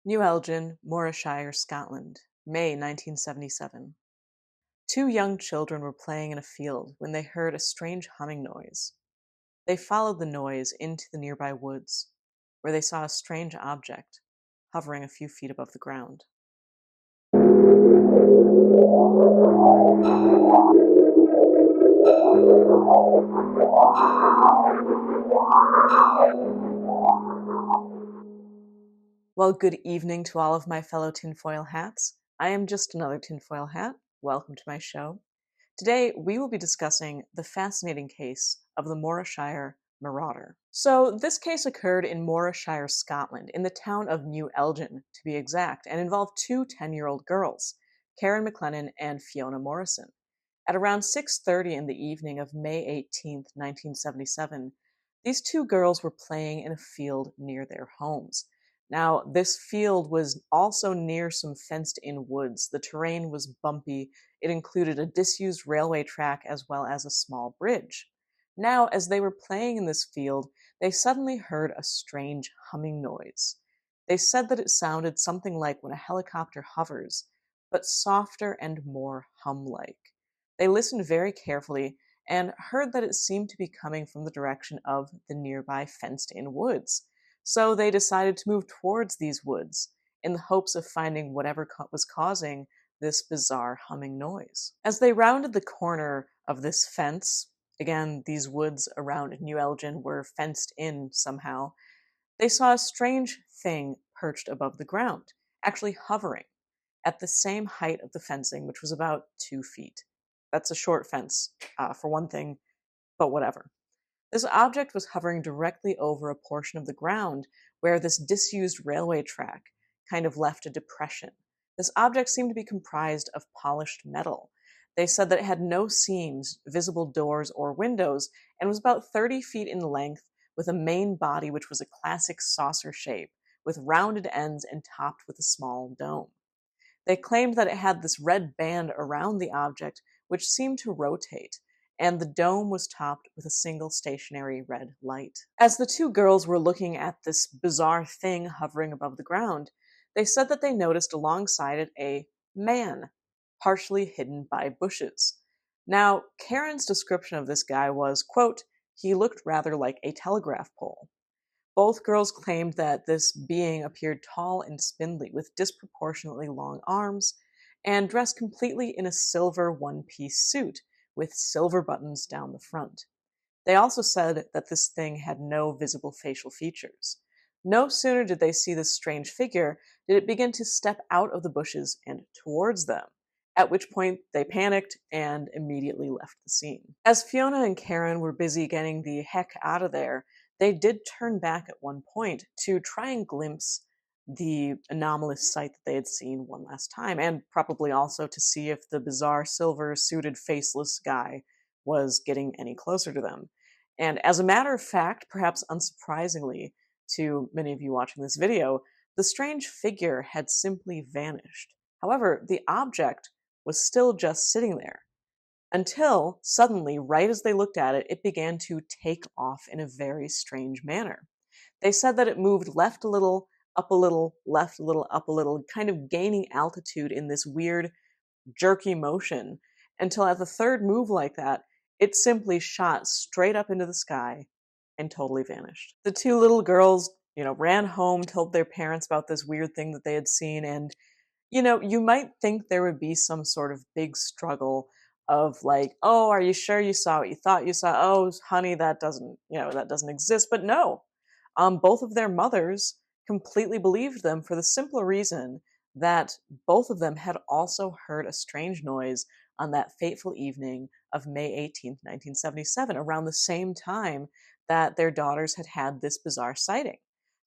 New Elgin, Morayshire, Scotland, May 1977. Two young children were playing in a field when they heard a strange humming noise. They followed the noise into the nearby woods, where they saw a strange object hovering a few feet above the ground. Well, good evening to all of my fellow tinfoil hats. I am just another tinfoil hat. Welcome to my show. Today, we will be discussing the fascinating case of the Morayshire Marauder. So, this case occurred in Morayshire, Scotland, in the town of New Elgin, to be exact, and involved two 10-year-old girls, Karen McLennan and Fiona Morrison. At around 6:30 in the evening of May 18th, 1977, these two girls were playing in a field near their homes. Now, this field was also near some fenced-in woods. The terrain was bumpy. It included a disused railway track as well as a small bridge. Now, as they were playing in this field, they suddenly heard a strange humming noise. They said that it sounded something like when a helicopter hovers, but softer and more hum-like. They listened very carefully and heard that it seemed to be coming from the direction of the nearby fenced-in woods. So they decided to move towards these woods in the hopes of finding whatever was causing this bizarre humming noise. As they rounded the corner of this fence, again, these woods around New Elgin were fenced in somehow, they saw a strange thing perched above the ground, actually hovering at the same height of the fencing, which was about 2 feet. That's a short fence, for one thing, but whatever. This object was hovering directly over a portion of the ground where this disused railway track kind of left a depression. This object seemed to be comprised of polished metal. They said that it had no seams, visible doors, or windows, and was about 30 feet in length with a main body which was a classic saucer shape, with rounded ends and topped with a small dome. They claimed that it had this red band around the object which seemed to rotate, and the dome was topped with a single stationary red light. As the two girls were looking at this bizarre thing hovering above the ground, they said that they noticed alongside it a man, partially hidden by bushes. Now, Karen's description of this guy was, quote, he looked rather like a telegraph pole. Both girls claimed that this being appeared tall and spindly, with disproportionately long arms, and dressed completely in a silver one-piece suit, with silver buttons down the front. They also said that this thing had no visible facial features. No sooner did they see this strange figure did it begin to step out of the bushes and towards them, at which point they panicked and immediately left the scene. As Fiona and Karen were busy getting the heck out of there, they did turn back at one point to try and glimpse the anomalous sight that they had seen one last time, and probably also to see if the bizarre silver-suited faceless guy was getting any closer to them. And as a matter of fact, perhaps unsurprisingly to many of you watching this video, the strange figure had simply vanished. However, the object was still just sitting there, until suddenly, right as they looked at it, it began to take off in a very strange manner. They said that it moved left a little, up a little, left a little, up a little, kind of gaining altitude in this weird, jerky motion, until at the third move like that, it simply shot straight up into the sky and totally vanished. The two little girls, ran home, told their parents about this weird thing that they had seen, and you might think there would be some sort of big struggle of like, oh, are you sure you saw what you thought you saw? Oh, honey, that doesn't exist. But no, both of their mothers completely believed them for the simple reason that both of them had also heard a strange noise on that fateful evening of May 18th, 1977, around the same time that their daughters had had this bizarre sighting.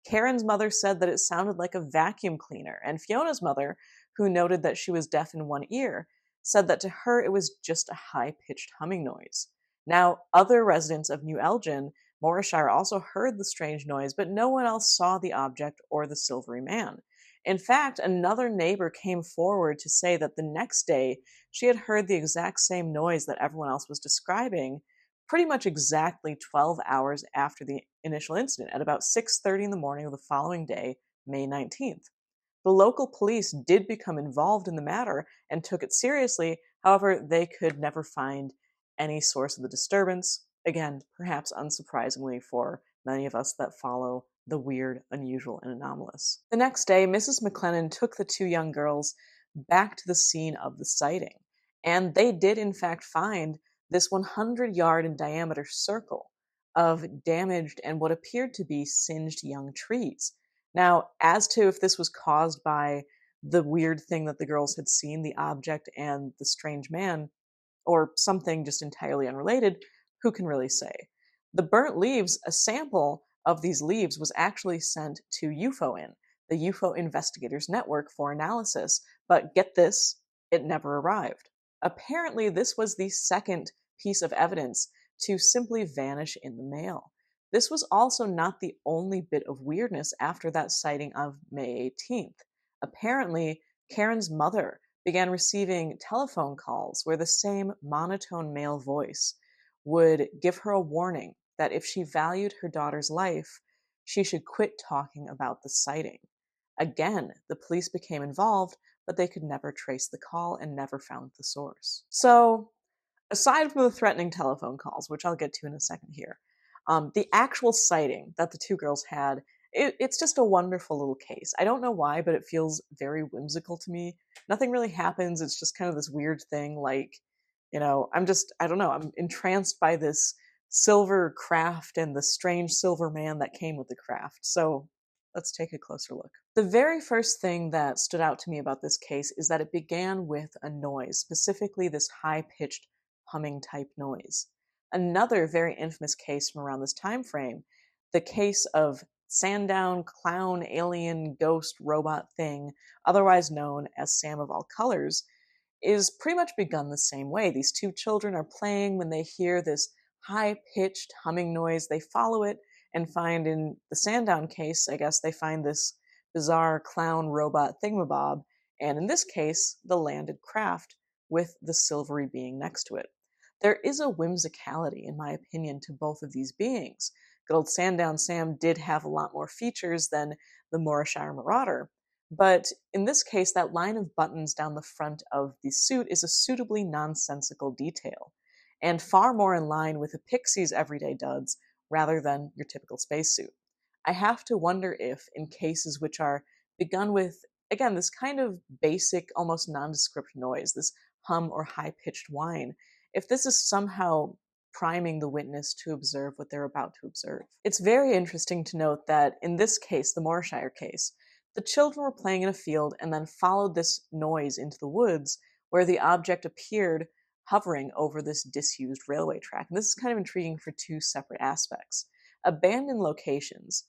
Karen's mother said that it sounded like a vacuum cleaner, and Fiona's mother, who noted that she was deaf in one ear, said that to her it was just a high-pitched humming noise. Now, other residents of New Elgin, Morayshire, also heard the strange noise, but no one else saw the object or the silvery man. In fact, another neighbor came forward to say that the next day she had heard the exact same noise that everyone else was describing, pretty much exactly 12 hours after the initial incident, at about 6:30 in the morning of the following day, May 19th. The local police did become involved in the matter and took it seriously. However, they could never find any source of the disturbance. Again, perhaps unsurprisingly for many of us that follow the weird, unusual, and anomalous. The next day, Mrs. McLennan took the two young girls back to the scene of the sighting, and they did, in fact, find this 100-yard in diameter circle of damaged and what appeared to be singed young trees. Now, as to if this was caused by the weird thing that the girls had seen, the object and the strange man, or something just entirely unrelated, who can really say? The burnt leaves, a sample of these leaves was actually sent to UFOin, the UFO Investigators Network, for analysis, but get this, it never arrived. Apparently, this was the second piece of evidence to simply vanish in the mail. This was also not the only bit of weirdness after that sighting of May 18th. Apparently, Karen's mother began receiving telephone calls where the same monotone male voice would give her a warning that if she valued her daughter's life, she should quit talking about the sighting. Again, the police became involved, but they could never trace the call and never found the source. So, aside from the threatening telephone calls, which I'll get to in a second here, the actual sighting that the two girls had, it's just a wonderful little case. I don't know why, but it feels very whimsical to me. Nothing really happens. It's just kind of this weird thing. Like, I don't know, I'm entranced by this silver craft and the strange silver man that came with the craft. So let's take a closer look. The very first thing that stood out to me about this case is that it began with a noise, specifically this high-pitched humming type noise. Another very infamous case from around this time frame, the case of Sandown clown alien ghost robot thing, otherwise known as Sam of All Colors, is pretty much begun the same way. These two children are playing when they hear this high-pitched humming noise. They follow it and find, in the Sandown case, I guess they find this bizarre clown robot thingamabob, and in this case, the landed craft with the silvery being next to it. There is a whimsicality, in my opinion, to both of these beings. Good old Sandown Sam did have a lot more features than the Morayshire Marauder, but in this case, that line of buttons down the front of the suit is a suitably nonsensical detail, and far more in line with a pixie's everyday duds rather than your typical spacesuit. I have to wonder if, in cases which are begun with, again, this kind of basic, almost nondescript noise, this hum or high-pitched whine, if this is somehow priming the witness to observe what they're about to observe. It's very interesting to note that in this case, the Morayshire case, the children were playing in a field and then followed this noise into the woods where the object appeared hovering over this disused railway track. And this is kind of intriguing for two separate aspects. Abandoned locations,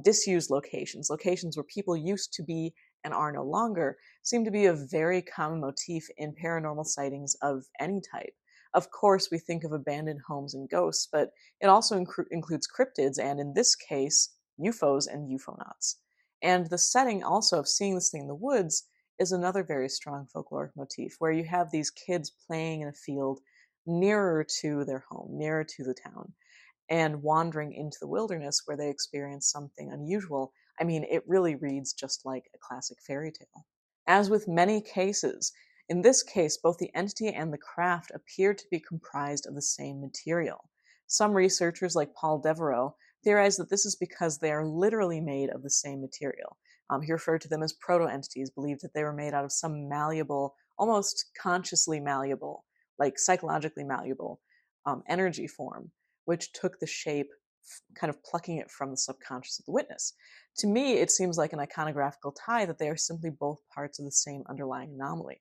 disused locations, locations where people used to be and are no longer, seem to be a very common motif in paranormal sightings of any type. Of course, we think of abandoned homes and ghosts, but it also includes cryptids, and in this case, UFOs and UFOnauts. And the setting also of seeing this thing in the woods is another very strong folkloric motif, where you have these kids playing in a field nearer to their home, nearer to the town, and wandering into the wilderness where they experience something unusual. I mean, it really reads just like a classic fairy tale. As with many cases, in this case, both the entity and the craft appear to be comprised of the same material. Some researchers, like Paul Devereaux, theorize that this is because they are literally made of the same material. He referred to them as proto-entities, believed that they were made out of some malleable, almost consciously malleable, like psychologically malleable, energy form, which took the shape, kind of plucking it from the subconscious of the witness. To me, it seems like an iconographical tie that they are simply both parts of the same underlying anomaly.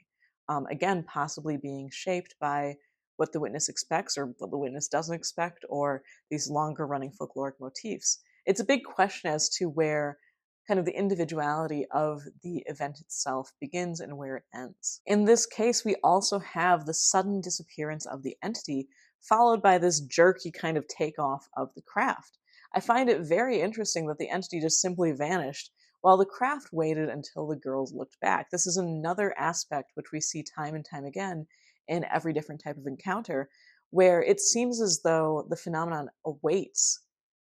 Again, possibly being shaped by what the witness expects or what the witness doesn't expect, or these longer running folkloric motifs. It's a big question as to where kind of the individuality of the event itself begins and where it ends. In this case, we also have the sudden disappearance of the entity, followed by this jerky kind of takeoff of the craft. I find it very interesting that the entity just simply vanished while the craft waited until the girls looked back. This is another aspect which we see time and time again in every different type of encounter, where it seems as though the phenomenon awaits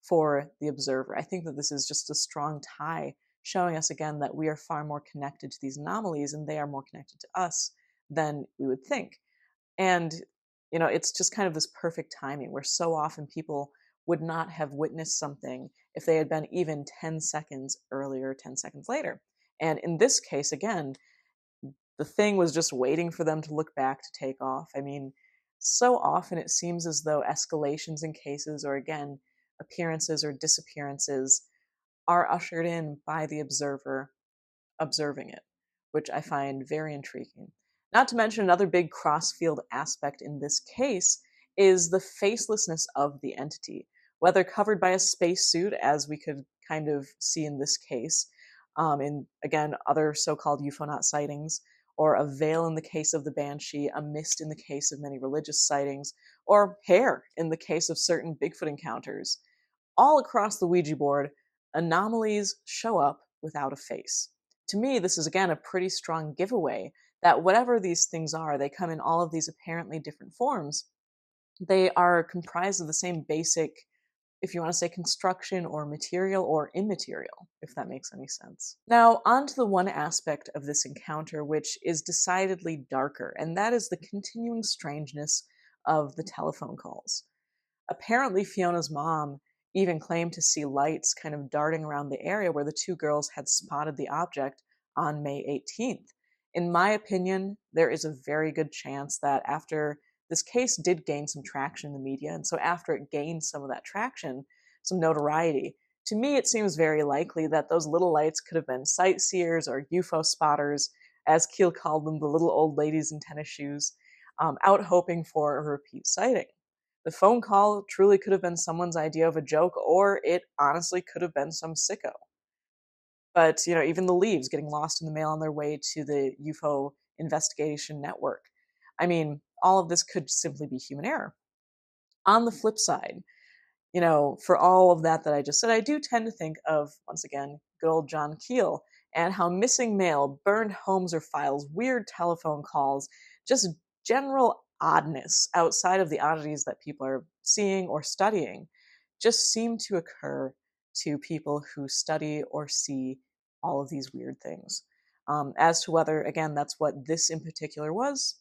for the observer. I think that this is just a strong tie showing us again that we are far more connected to these anomalies and they are more connected to us than we would think. And, it's just kind of this perfect timing where so often people would not have witnessed something if they had been even 10 seconds earlier, 10 seconds later. And in this case, again, the thing was just waiting for them to look back to take off. I mean, so often it seems as though escalations in cases, or again, appearances or disappearances, are ushered in by the observer observing it, which I find very intriguing. Not to mention, another big cross-field aspect in this case is the facelessness of the entity. Whether covered by a spacesuit, as we could kind of see in this case, in, again, other so-called UFOnaut sightings, or a veil in the case of the Banshee, a mist in the case of many religious sightings, or hair in the case of certain Bigfoot encounters. All across the Ouija board, anomalies show up without a face. To me, this is again a pretty strong giveaway that whatever these things are, they come in all of these apparently different forms. They are comprised of the same basic, if you want to say, construction or material or immaterial, if that makes any sense. Now, on to the one aspect of this encounter which is decidedly darker, and that is the continuing strangeness of the telephone calls. Apparently, Fiona's mom even claimed to see lights kind of darting around the area where the two girls had spotted the object on May 18th. In my opinion, there is a very good chance that after this case did gain some traction in the media, and so after it gained some of that traction, some notoriety, to me it seems very likely that those little lights could have been sightseers or UFO spotters, as Keel called them, the little old ladies in tennis shoes, out hoping for a repeat sighting. The phone call truly could have been someone's idea of a joke, or it honestly could have been some sicko. But, even the leaves getting lost in the mail on their way to the UFO investigation network. I mean, all of this could simply be human error. On the flip side, for all of that I just said, I do tend to think of, once again, good old John Keel, and how missing mail, burned homes or files, weird telephone calls, just general oddness outside of the oddities that people are seeing or studying, just seem to occur to people who study or see all of these weird things. As to whether, again, that's what this in particular was,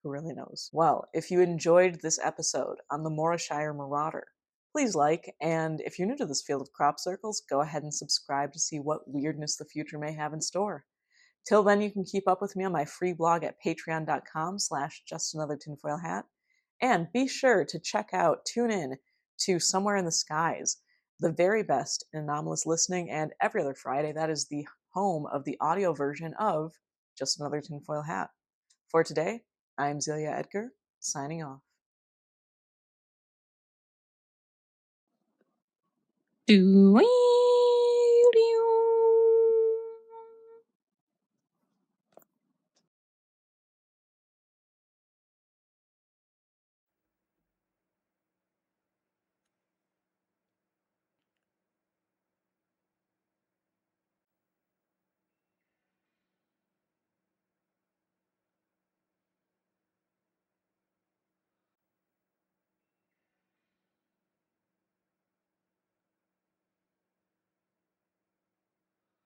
who really knows? Well, if you enjoyed this episode on the Morayshire Marauder, please like, and if you're new to this field of crop circles, go ahead and subscribe to see what weirdness the future may have in store. Till then, you can keep up with me on my free blog at patreon.com/JustAnotherTinFoilHat, and be sure to tune in to Somewhere in the Skies, the very best in anomalous listening, and every other Friday, that is the home of the audio version of Just Another Tinfoil Hat. For today, I'm Zelia Edgar, signing off. Doing.